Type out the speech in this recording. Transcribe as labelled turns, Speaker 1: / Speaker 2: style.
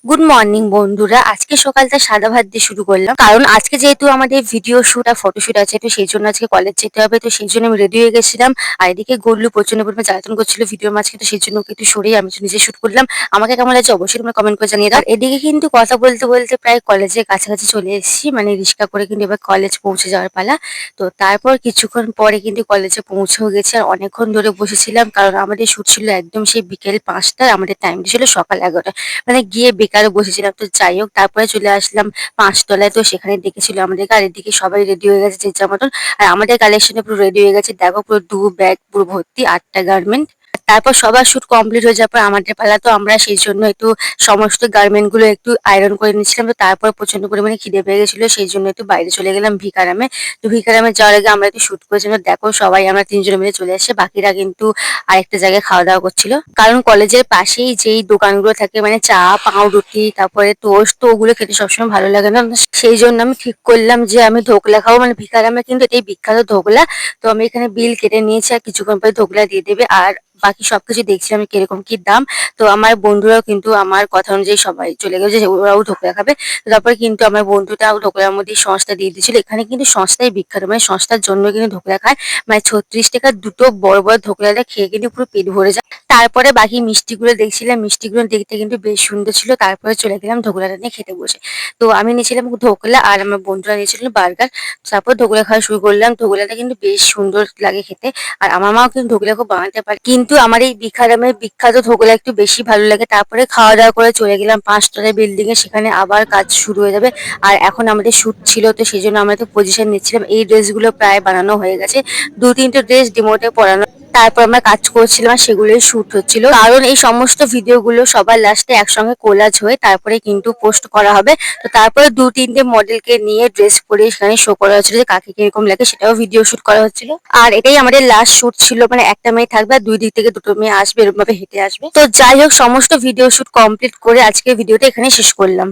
Speaker 1: Good morning বন্ধুরা। আজকে সকালটা সাদা ভাত দিয়ে শুরু করলাম, কারণ আজকে যেহেতু আমাদের ভিডিও শুট আর ফটোশুট আছে, তো সেই জন্য আজকে কলেজ যেতে হবে। তো সেই জন্য আমি রেডি হয়ে গেছিলাম। আর এদিকে গল্লু প্রচন্ড পরিমাণে জ্বালাতন করছিল ভিডিওর মাঝখানে, তো সেই জন্য ওকে একটু সরিয়ে আমি নিজে শুট করলাম। আমাকে কেমন লাগছে অবশ্যই তোমরা কমেন্ট করে জানিয়ে দাও। আর এদিকে কিন্তু কথা বলতে বলতে প্রায় কলেজের কাছাকাছি চলে এসেছি, মানে রিক্সা করে কিন্তু এবার কলেজ পৌঁছে যাওয়ার পালা। তো তারপর কিছুক্ষণ পরে কিন্তু কলেজে পৌঁছেও গেছি, আর অনেকক্ষণ ধরে বসেছিলাম, কারণ আমাদের শুট ছিল একদম সেই বিকেল 5টায়, আমাদের টাইমটা ছিল সকাল 11টায়। মানে গিয়ে বেকারও বসেছিলাম। তো যাই হোক, তারপরে চলে আসলাম 5 তলায়। তো সেখানে ডেকেছিল আমাদেরকে, আর এদিকে সবাই রেডি হয়ে গেছে যে যার মতন। আর আমাদের কালেকশনে পুরো রেডি হয়ে গেছে, দেখো পুরো ব্যাগ পুরো ভর্তি 8টা গার্মেন্ট। তারপর সবার শুট কমপ্লিট হয়ে যাওয়ার পর আমাদের পালা, তো আমরা সেই জন্য একটু সমস্ত গার্মেন্ট গুলো একটু আয়রন করে নিচ্ছিলাম। তো তারপর প্রচন্ড পরিমাণে খিদে পেয়ে গেছিল, সেই জন্য একটু বাইরে চলে গেলাম ভিকারামে। তো ভিকারামে যাওয়ার আগে আমরা একটু শুট করেছিলাম। দেখো সবাই আমরা 3 জনে মিলে চলে এসেছে, বাকিরা কিন্তু আরেকটা জায়গায় খাওয়া দাওয়া করছিল। কারণ কলেজের পাশেই যেই দোকানগুলো থাকে, মানে চা, পাউরুটি, তারপরে টোস্ট, তো ওগুলো খেতে সবসময় ভালো লাগে না। সেই জন্য আমি ঠিক করলাম যে আমি ধোকলা খাবো, মানে ভিকারামে কিন্তু এটাই বিখ্যাত ধোকলা। তো আমি এখানে বিল কেটে নিয়েছি, আর কিছুক্ষণ পরে ধোকলা দিয়ে দেবে। আর বাকি সবকিছু দেখছিলাম কিরকম কি দাম। তো আমার বন্ধুরাও কিন্তু আমার কথা অনুযায়ী সবাই চলে গেছে যে ওরাও ধোকলা খাবে। তো তারপরে কিন্তু আমার বন্ধুটাও ধোকলার মধ্যে সসটা দিয়ে দিয়েছিল। এখানে কিন্তু সসটাই বিখ্যাত, মানে সসটার জন্য কিন্তু ধোকলা খায়। মানে 36 টাকার দুটো বড় বড় ধোকলাটা খেয়ে কিন্তু পুরো পেট ভরে যায়। তারপরে বাকি মিষ্টিগুলো দেখছিলাম, মিষ্টিগুলো দেখতে কিন্তু বেশ সুন্দর ছিল। তারপরে চলে গেলাম ধোকলাটা নিয়ে খেতে বসে। তো আমি নিয়েছিলাম ধোকলা, আর আমার বন্ধুরা নিয়েছিল বার্গার। তারপর ধোকলা খাওয়া শুরু করলাম। ধোকলাটা কিন্তু বেশ সুন্দর লাগে খেতে। আর আমার মাও কিন্তু ধোকলা খুব বানাতে পারে, কিন্তু আমার এই বিখারামের বিখ্যাত ধোকলা একটু বেশি ভালো লাগে। তারপরে খাওয়া দাওয়া করে চলে গেলাম 5 তলায় বিল্ডিং এ, সেখানে আবার কাজ শুরু হয়ে যাবে। আর এখন আমাদের শুট ছিল, তো সেই জন্য আমরা তো পজিশন নিচ্ছিলাম। এই ড্রেসগুলো প্রায় বানানো হয়ে গেছে, 2-3টে ড্রেস ডিমোটে পরানো। তারপর আমরা কাজ করছিলাম, আর সেগুলোই শুট হচ্ছিল, কারণ এই সমস্ত ভিডিওগুলো সবার লাস্টে একসঙ্গে কোলাজ হয়ে তারপরে কিন্তু পোস্ট করা হবে। তো তারপরে 2-3টে মডেলকে নিয়ে ড্রেস পরিয়ে সেখানে শো করা হচ্ছিল যে কাকে কিরকম লাগে, সেটাও ভিডিও শুট করা হচ্ছিল। আর এটাই আমাদের লাস্ট শুট ছিল, মানে একটা মেয়ে থাকবে আর 2 দিক থেকে 2টো মেয়ে আসবে, এরকম ভাবে হেঁটে আসবে। তো যাই হোক, সমস্ত ভিডিও শুট কমপ্লিট করে আজকের ভিডিওটা এখানে শেষ করলাম।